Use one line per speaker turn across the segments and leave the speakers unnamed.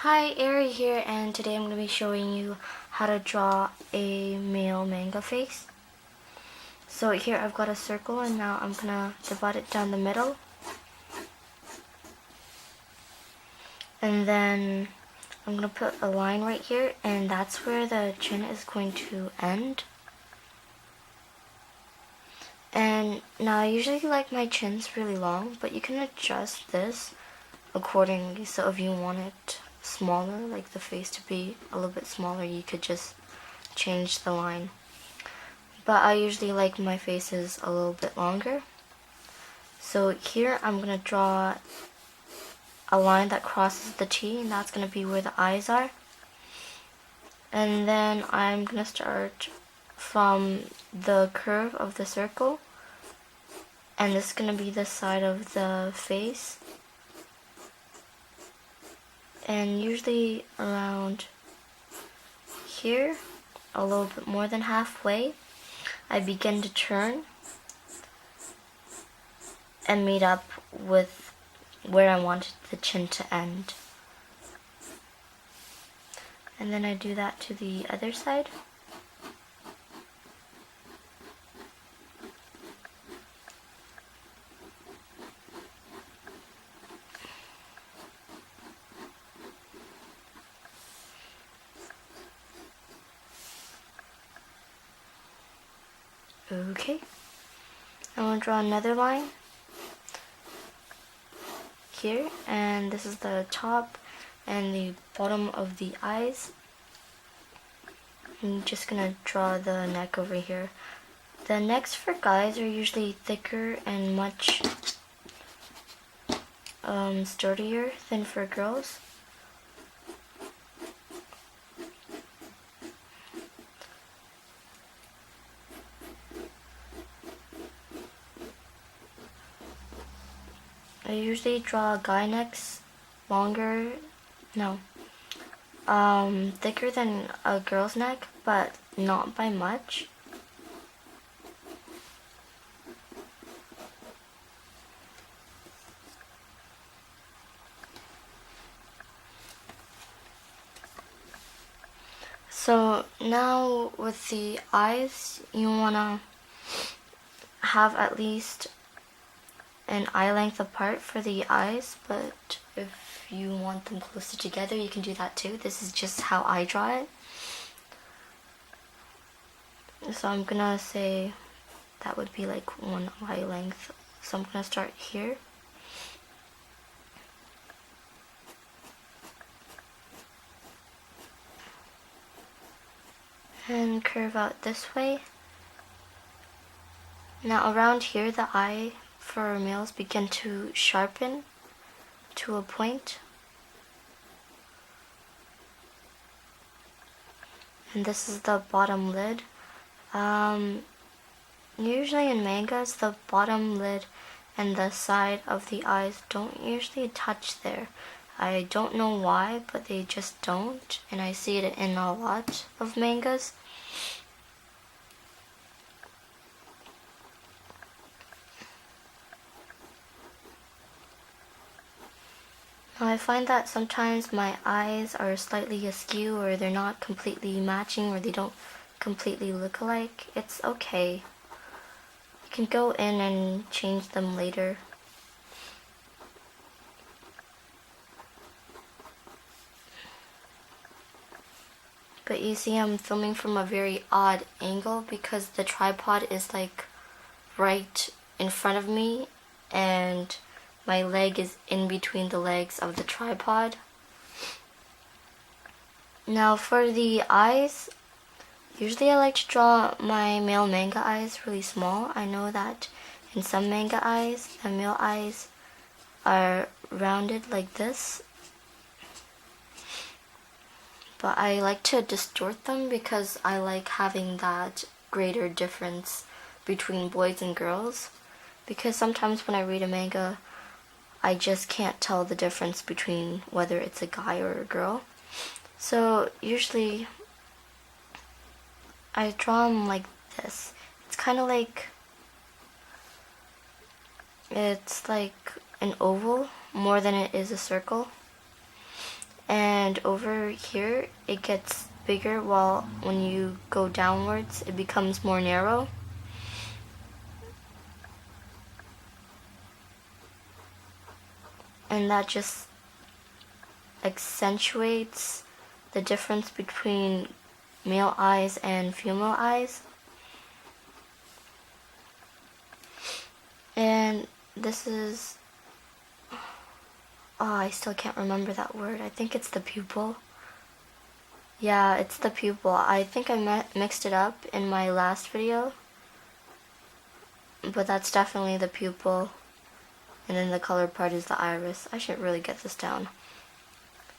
Hi, Ari here, and today I'm going to be showing you how to draw a male manga face. So here I've got a circle, and now I'm going to divide it down the middle. And then I'm going to put a line right here, and that's where the chin is going to end. And now I usually like my chins really long, but you can adjust this accordingly. So if you want it smaller, like the face to be a little bit smaller, you could just change the line. But I usually like my faces a little bit longer. So here I'm going to draw a line that crosses the T, and that's going to be where the eyes are. And then I'm going to start from the curve of the circle, and this is going to be the side of the face. And usually around here, a little bit more than halfway, I begin to turn and meet up with where I wanted the chin to end. And then I do that to the other side. Okay, I'm going to draw another line here, and this is the top and the bottom of the eyes. I'm just going to draw the neck over here. The necks for guys are usually thicker and much sturdier than for girls. I usually draw guy necks thicker than a girl's neck, but not by much. So now with the eyes, you want to have at least an eye length apart for the eyes, but if you want them closer together, you can do that too. This is just how I draw it. So I'm gonna say that would be like one eye length. So I'm gonna start here. And curve out this way. Now around here, the eye for males begin to sharpen to a point. And this is the bottom lid. Usually in mangas, the bottom lid and the side of the eyes don't usually touch there. I don't know why, but they just don't, and I see it in a lot of mangas. Now I find that sometimes my eyes are slightly askew, or they're not completely matching, or they don't completely look alike. It's okay. You can go in and change them later. But you see, I'm filming from a very odd angle because the tripod is like right in front of me, and my leg is in between the legs of the tripod. Now for the eyes, usually I like to draw my male manga eyes really small. I know that in some manga eyes, the male eyes are rounded like this. But I like to distort them because I like having that greater difference between boys and girls. Because sometimes when I read a manga, I just can't tell the difference between whether it's a guy or a girl. So usually I draw them like this. It's kind of like, it's like an oval more than it is a circle. and over here it gets bigger, while when you go downwards it becomes more narrow. And that just accentuates the difference between male eyes and female eyes. And this is, oh, I still can't remember that word. I think it's the pupil. Yeah, it's the pupil. I think I mixed it up in my last video, but that's definitely the pupil. And then the colored part is the iris. I should really get this down.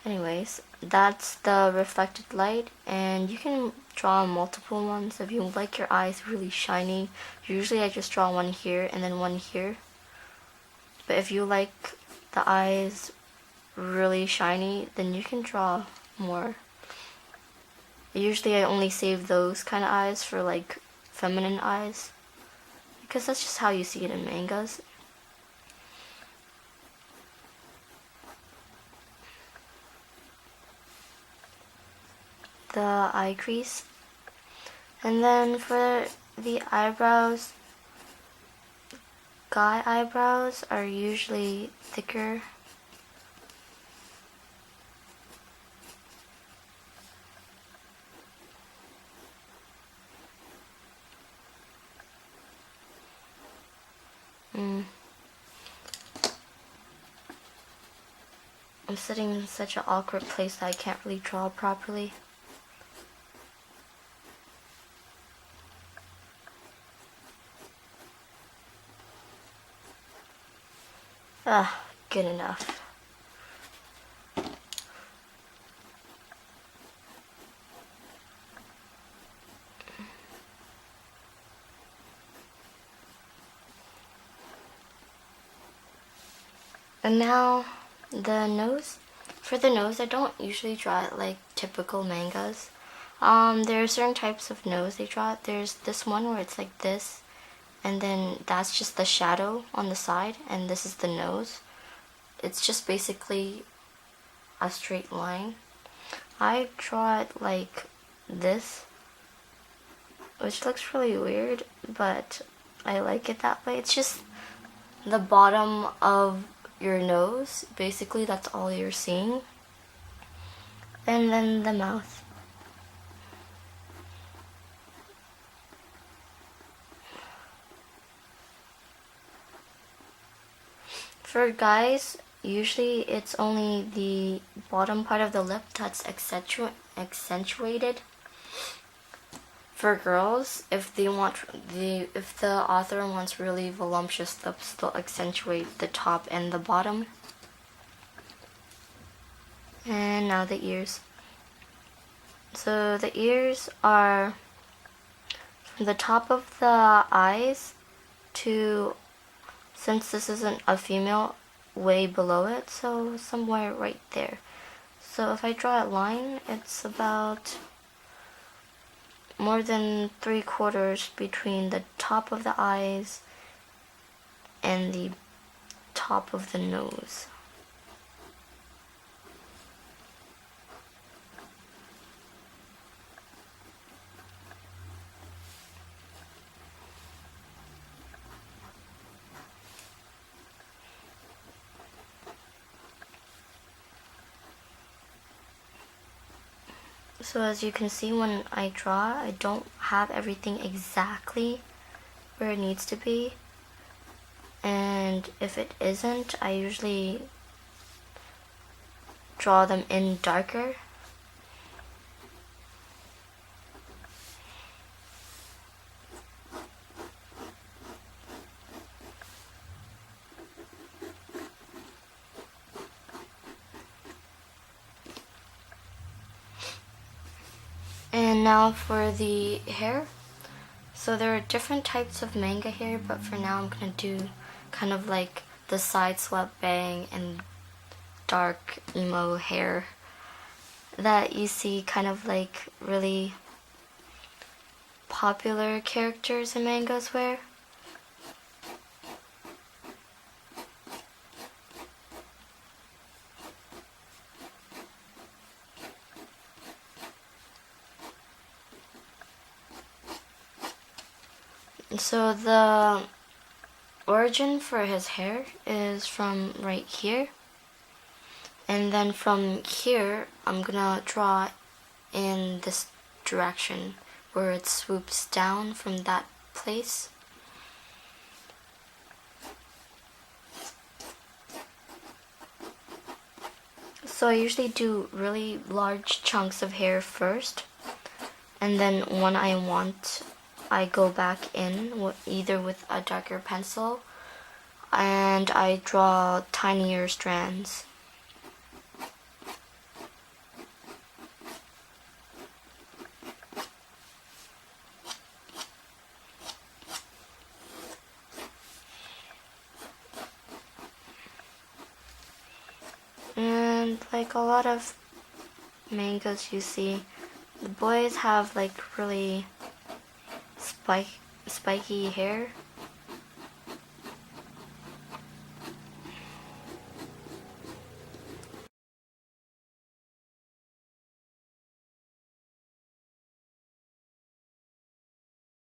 Anyways, that's the reflected light, and you can draw multiple ones if you like your eyes really shiny. Usually I just draw one here and then one here. But if you like the eyes really shiny, then you can draw more. Usually I only save those kind of eyes for like feminine eyes, because that's just how you see it in mangas. The eye crease. And then for the eyebrows, guy eyebrows are usually thicker. I'm sitting in such an awkward place that I can't really draw properly. Ah, good enough. And now the nose. For the nose, I don't usually draw it like typical mangas. There are certain types of nose they draw. There's this one where it's like this, and then that's just the shadow on the side, and this is the nose. It's just basically a straight line. I draw it like this, which looks really weird, but I like it that way. It's just the bottom of your nose, basically that's all you're seeing. And then the mouth. For guys, usually it's only the bottom part of the lip that's accentuated. For girls, if the author wants really voluptuous lips, they'll accentuate the top and the bottom. And now the ears. So the ears are from the top of the eyes to, since this isn't a female, way below it, so somewhere right there. So if I draw a line, it's about more than 3/4 between the top of the eyes and the top of the nose. So as you can see, when I draw, I don't have everything exactly where it needs to be. And if it isn't, I usually draw them in darker. And now for the hair. So there are different types of manga hair, but for now I'm gonna do kind of like the side swept bang and dark emo hair that you see kind of like really popular characters in mangas wear. So the origin for his hair is from right here. And then from here, I'm gonna draw in this direction where it swoops down from that place. So I usually do really large chunks of hair first, and then when I want, I go back in either with a darker pencil and I draw tinier strands. And like a lot of mangas you see, the boys have like really spiky hair,